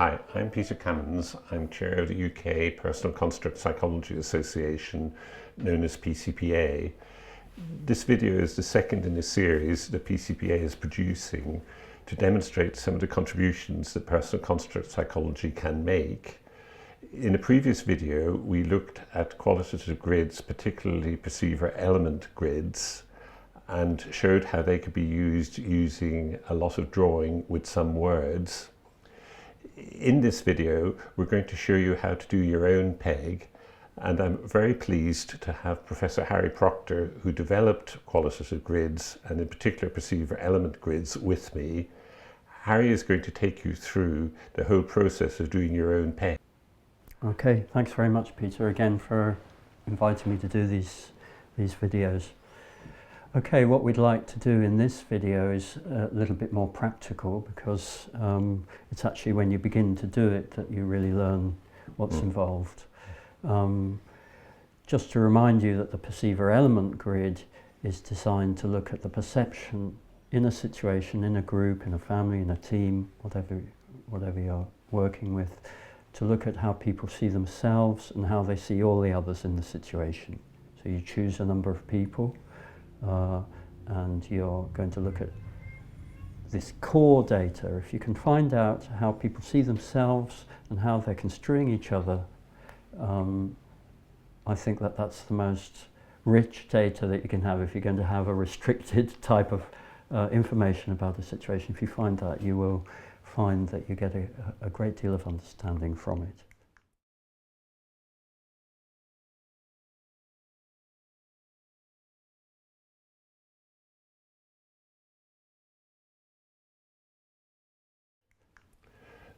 Hi, I'm Peter Cammons. I'm chair of the UK Personal Construct Psychology Association, known as PCPA. This video is the second in a series that PCPA is producing to demonstrate some of the contributions that personal construct psychology can make. In a previous video, we looked at qualitative grids, particularly perceiver element grids, and showed how they could be used using a lot of drawing with some words. In this video, we're going to show you how to do your own PEG, and I'm very pleased to have Professor Harry Proctor, who developed qualitative grids, and in particular perceiver element grids, with me. Harry is going to take you through the whole process of doing your own PEG. Okay, thanks very much, Peter, again for inviting me to do these videos. Okay, what we'd like to do in this video is a little bit more practical, because it's actually when you begin to do it that you really learn what's involved. Just to remind you that the perceiver element grid is designed to look at the perception in a situation, in a group, in a family, in a team, whatever you're working with, to look at how people see themselves and how they see all the others in the situation. So you choose a number of people, and you're going to look at this core data. If you can find out how people see themselves and how they're construing each other, I think that that's the most rich data that you can have if you're going to have a restricted type of information about a situation. If you find that, you will find that you get a great deal of understanding from it.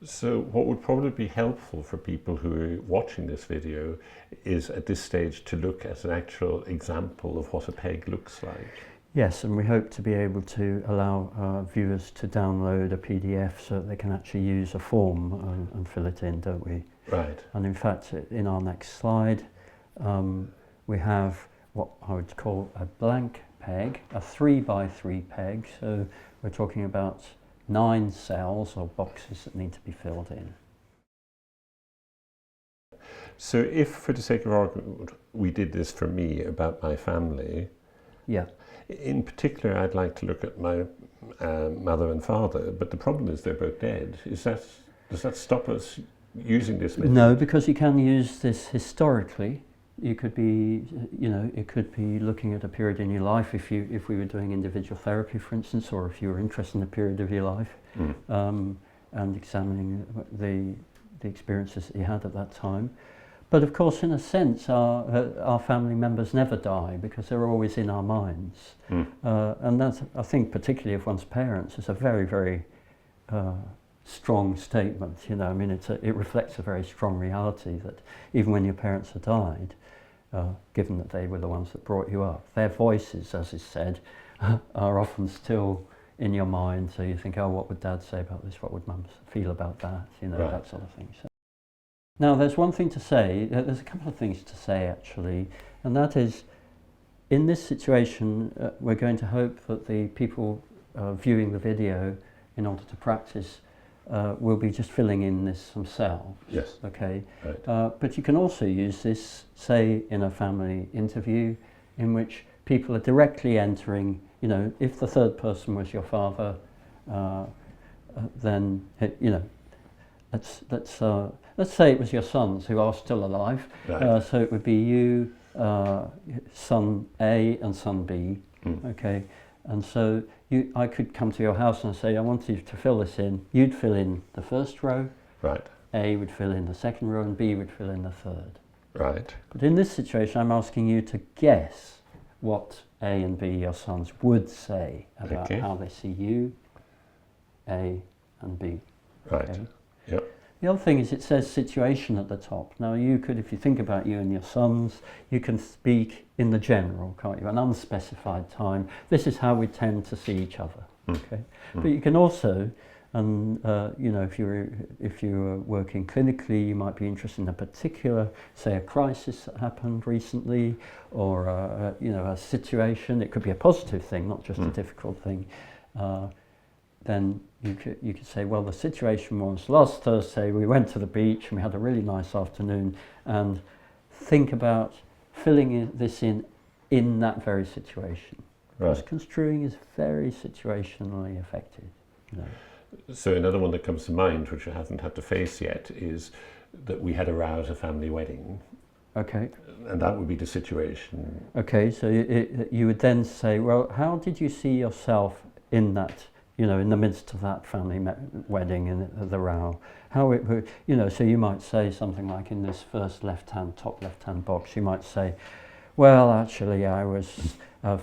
So what would probably be helpful for people who are watching this video is at this stage to look at an actual example of what a PEG looks like. Yes, and we hope to be able to allow viewers to download a PDF so that they can actually use a form and fill it in, don't we? Right. And in fact, in our next slide, we have what I would call a blank PEG, a 3x3 PEG. So we're talking about 9 cells or boxes that need to be filled in. So if, for the sake of argument, we did this for me about my family, yeah. In particular, I'd like to look at my mother and father, but the problem is they're both dead. Does that stop us using this method? No, because you can use this historically. You could be, it could be looking at a period in your life if we were doing individual therapy, for instance, or if you were interested in a period of your life, and examining the experiences that you had at that time. But of course, in a sense, our family members never die because they're always in our minds. And that's, I think, particularly of one's parents, is a very, very strong statement. I mean, it reflects a very strong reality that even when your parents have died, given that they were the ones that brought you up, their voices, as is said, are often still in your mind. So you think, oh, what would Dad say about this? What would Mum feel about that? Right. That sort of thing. So, now, there's one thing to say, there's a couple of things to say actually, and that is, in this situation, we're going to hope that the people viewing the video, in order to practice, will be just filling in this themselves. Yes. Okay. Right. But you can also use this, say, in a family interview, in which people are directly entering, if the third person was your father, then, let's say it was your sons who are still alive. Right. So it would be you, son A and son B. Okay, and so I could come to your house and say, I want you to fill this in. You'd fill in the first row. Right. A would fill in the second row, and B would fill in the third. Right. But in this situation, I'm asking you to guess what A and B, your sons, would say about how they see you, A and B. Right. Okay? Yep. The other thing is it says situation at the top. Now you could, if you think about you and your sons, you can speak in the general, can't you? An unspecified time. This is how we tend to see each other. Okay. But you can also, and if you're working clinically, you might be interested in a particular, say, a crisis that happened recently, or a situation. It could be a positive thing, not just a difficult thing. then you could say, well, the situation was last Thursday we went to the beach and we had a really nice afternoon, and think about filling this in that very situation. Right. Because construing is very situationally affected. You know. So another one that comes to mind, which I haven't had to face yet, is that we had a row at a family wedding. Okay. And that would be the situation. Okay, so you would then say, well, how did you see yourself in that, you know, in the midst of that family wedding and the row? How it, you know, so you might say something like in this first top left-hand box, you might say, well, actually, I was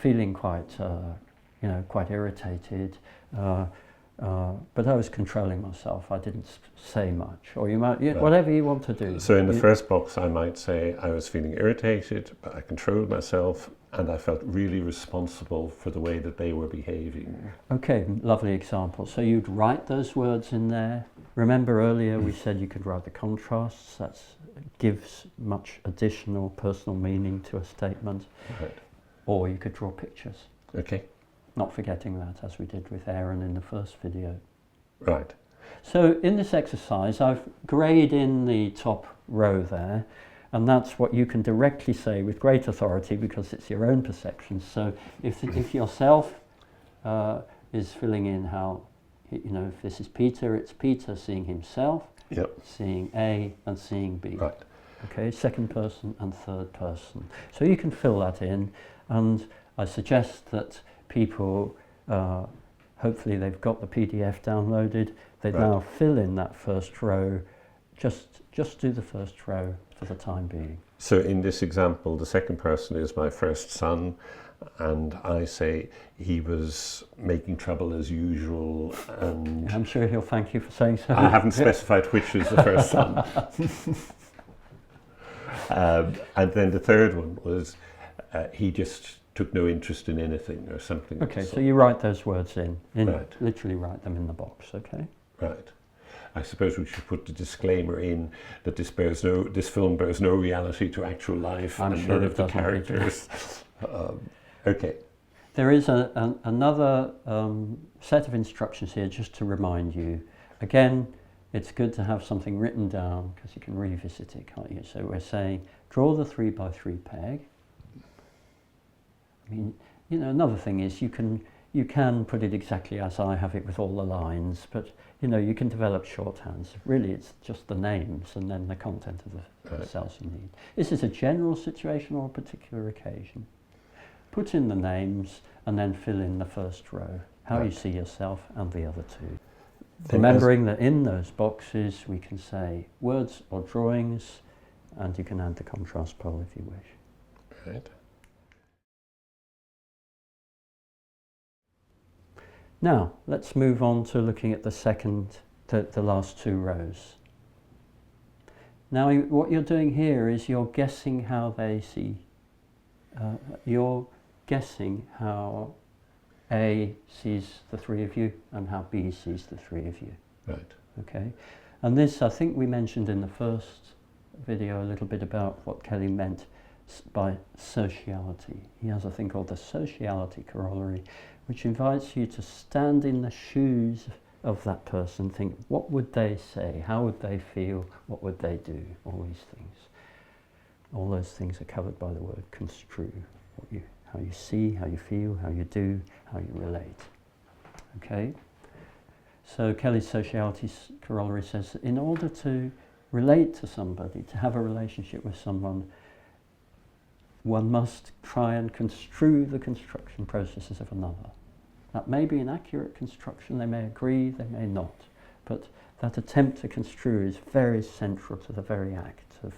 feeling quite, you know, quite irritated, but I was controlling myself. I didn't say much. Or you might, Right. whatever you want to do. So in the first box, I might say I was feeling irritated, but I controlled myself, and I felt really responsible for the way that they were behaving. Okay, lovely example. So you'd write those words in there. Remember earlier we said you could write the contrasts. That gives much additional personal meaning to a statement. Right. Or you could draw pictures. Okay. Not forgetting that, as we did with Aaron in the first video. Right. So in this exercise, I've grayed in the top row there, and that's what you can directly say with great authority because it's your own perception. So if yourself is filling in how, you know, if this is Peter, it's Peter seeing himself, Yep. seeing A and seeing B. Right. Okay, second person and third person. So you can fill that in, and I suggest that people, hopefully they've got the PDF downloaded, they Right. now fill in that first row, just do the first row for the time being. So in this example, the second person is my first son, and I say he was making trouble as usual, and I'm sure he'll thank you for saying so. I haven't specified which is the first son. And then the third one was he just took no interest in anything or something. Okay, so you write those words in Right. literally write them in the box, okay? Right. I suppose we should put the disclaimer in that this film bears no reality to actual life. I'm and sure none it of the doesn't. characters. Okay. There is another set of instructions here just to remind you. Again, it's good to have something written down because you can revisit it, can't you? So we're saying, draw the 3x3 peg. I mean, you know, another thing is you can put it exactly as I have it with all the lines, but you know, you can develop shorthands. Really, it's just the names and then the content of the cells you need. This is a general situation or a particular occasion. Put in the names and then fill in the first row, how you see yourself and the other two. Remembering that in those boxes we can say words or drawings, and you can add the contrast pole if you wish. Right. Now, let's move on to looking at the last two rows. Now, what you're doing here is you're guessing how they see. You're guessing how A sees the three of you and how B sees the three of you. Right. Okay? And this, I think we mentioned in the first video a little bit about what Kelly meant by sociality. He has a thing called the sociality corollary, which invites you to stand in the shoes of that person, think, what would they say? How would they feel? What would they do? All these things. All those things are covered by the word construe. How you see, how you feel, how you do, how you relate. Okay? So Kelly's sociality corollary says that in order to relate to somebody, to have a relationship with someone, one must try and construe the construction processes of another. That may be an accurate construction, they may agree, they may not, but that attempt to construe is very central to the very act of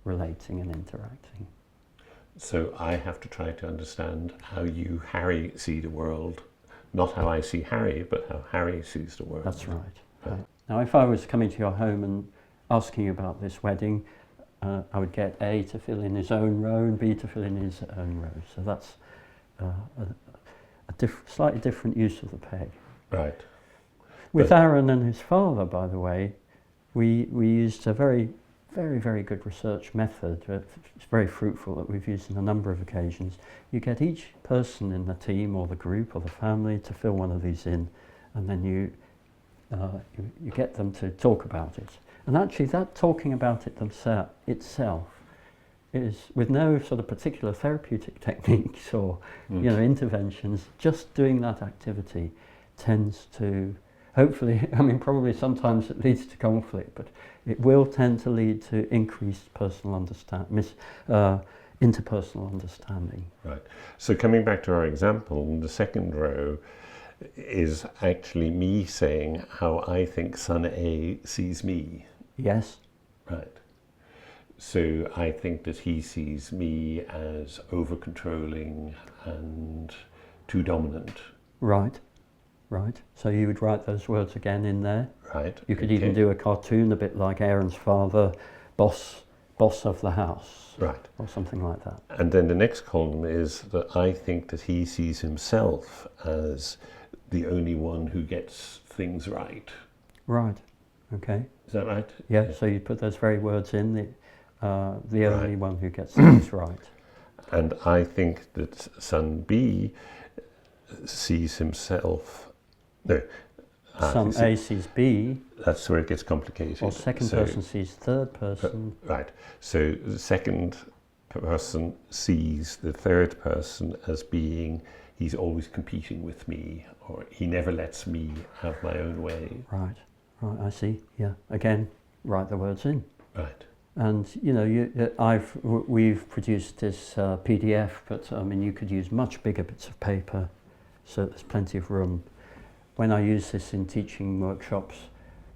relating and interacting. So I have to try to understand how you, Harry, see the world, not how I see Harry, but how Harry sees the world. That's right. Right. Now, if I was coming to your home and asking you about this wedding, I would get A to fill in his own row and B to fill in his own row. So that's a slightly different use of the peg. Right. With Aaron and his father, by the way, we used a very good research method. It's very fruitful that we've used on a number of occasions. You get each person in the team or the group or the family to fill one of these in, and then you get them to talk about it. And actually that talking about it itself is, with no sort of particular therapeutic techniques or interventions, just doing that activity tends to, hopefully, I mean probably sometimes it leads to conflict, but it will tend to lead to increased interpersonal understanding. Right. So coming back to our example, the second row is actually me saying how I think son A sees me. Yes. Right. So I think that he sees me as over-controlling and too dominant. Right. Right. So you would write those words again in there. Right. You could even do a cartoon a bit like Aaron's father, boss of the house. Right. Or something like that. And then the next column is that I think that he sees himself as the only one who gets things right. Right. Okay. Is that right? Yeah. So you put those very words in, the only one who gets things right. And I think that son B sees himself. No. Son A sees B. That's where it gets complicated. Or second person sees third person. Right. So the second person sees the third person as being, he's always competing with me, or he never lets me have my own way. Right. Right. I see. Yeah. Again, write the words in. Right. And we've produced this PDF, but I mean you could use much bigger bits of paper, so there's plenty of room. When I use this in teaching workshops,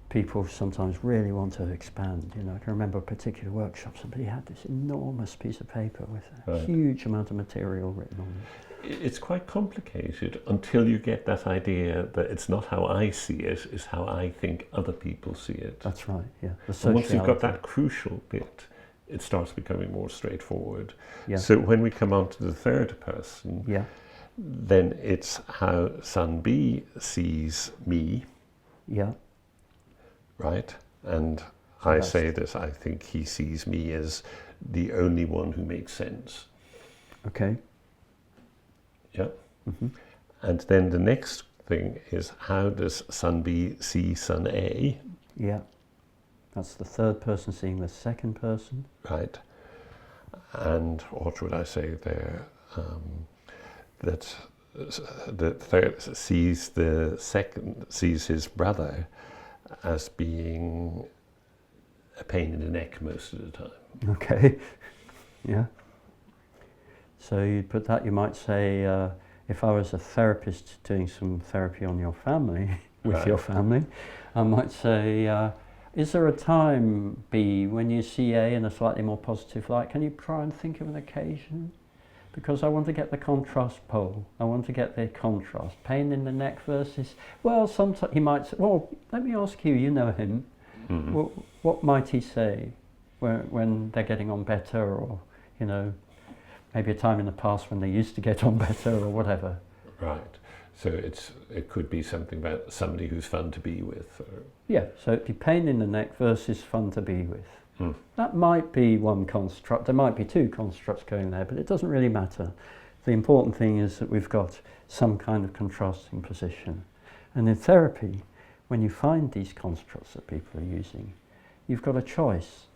people sometimes really want to expand. I can remember a particular workshop, somebody had this enormous piece of paper with a huge amount of material written on it. It's quite complicated until you get that idea that it's not how I see it, it's how I think other people see it. That's right, yeah. And once you've got that crucial bit, it starts becoming more straightforward. Yeah. So when we come on to the third person, then it's how son B sees me. Yeah. Right? And I say that I think he sees me as the only one who makes sense. Okay. Yeah. Mm-hmm. And then the next thing is, how does son B see son A? Yeah. That's the third person seeing the second person. Right. And what would I say there? That the third sees his brother as being a pain in the neck most of the time. Okay. Yeah. So you'd put that, you might say, if I was a therapist doing some therapy on your family, with your family, I might say, is there a time, B, when you see A in a slightly more positive light? Can you try and think of an occasion? Because I want to get the contrast pole. I want to get the contrast. Pain in the neck versus, well, sometimes he might say, well, let me ask you, you know him. Mm-hmm. What might he say when they're getting on better, or, maybe a time in the past when they used to get on better, or whatever. Right. So it could be something about somebody who's fun to be with. Or... Yeah, so it'd be pain in the neck versus fun to be with. Mm. That might be one construct. There might be two constructs going there, but it doesn't really matter. The important thing is that we've got some kind of contrasting position. And in therapy, when you find these constructs that people are using, you've got a choice.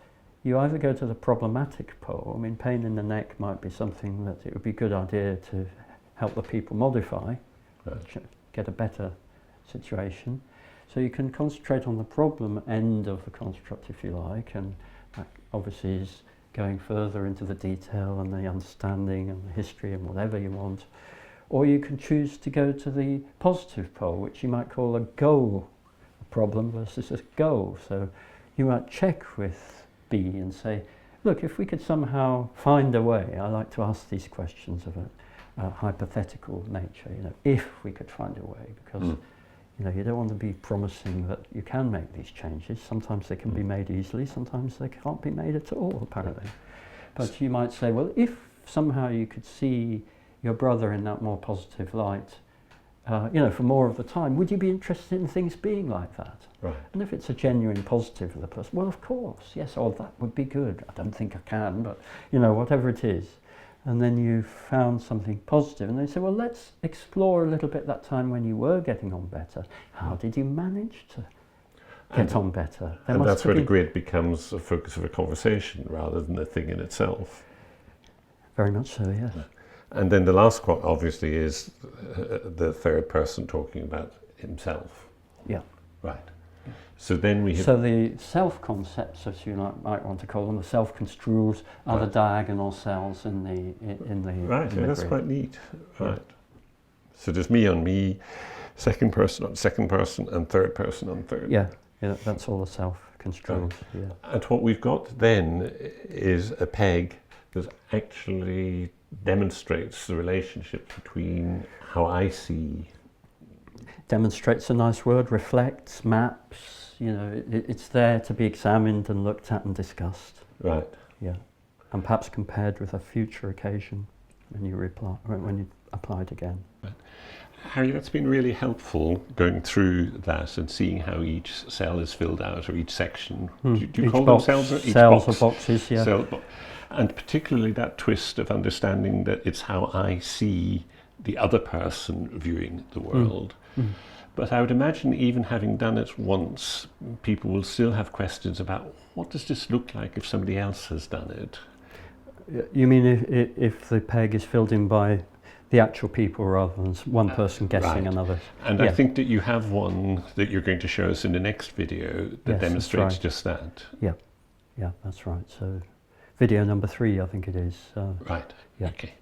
You either go to the problematic pole. I mean, pain in the neck might be something that it would be a good idea to help the people modify, get a better situation. So you can concentrate on the problem end of the construct, if you like, and that obviously is going further into the detail and the understanding and the history and whatever you want. Or you can choose to go to the positive pole, which you might call a goal, a problem versus a goal. So you might check with B and say, look, if we could somehow find a way, I like to ask these questions of a hypothetical nature, if we could find a way, because you don't want to be promising that you can make these changes. Sometimes they can be made easily, sometimes they can't be made at all, apparently. But you might say, well, if somehow you could see your brother in that more positive light, for more of the time, would you be interested in things being like that? Right. And if it's a genuine positive of the person, well, of course, yes, that would be good. I don't think I can, but, whatever it is. and then you found something positive, and they say, well, let's explore a little bit that time when you were getting on better. How did you manage to get on better? And that's where the grid becomes a focus of a conversation rather than a thing in itself. Very much so, yes. And then the last quote obviously is the third person talking about himself. Yeah. Right. So then we have... So the self-concepts, as you might want to call them, the self-construals, are the diagonal cells in the Right, in the that's grid. quite neat. Yeah. Right. So there's me on me, second person on second person, and third person on third. Yeah, that's all the self-construals. Yeah. And what we've got then is a peg that actually demonstrates the relationship between how I see. Demonstrates a nice word, reflects, maps. You know, it's there to be examined and looked at and discussed. Right. Yeah, and perhaps compared with a future occasion when you apply it again. Right. Harry, that's been really helpful going through that and seeing how each cell is filled out or each section. Do you call them cells? Each cells box, or boxes, yeah. And particularly that twist of understanding that it's how I see the other person viewing the world. But I would imagine even having done it once, people will still have questions about what does this look like if somebody else has done it? You mean if the peg is filled in by the actual people rather than one person guessing another? And I think that you have one that you're going to show us in the next video that demonstrates just that. Yeah, that's right. So video number 3, I think it is. Right, yeah. okay.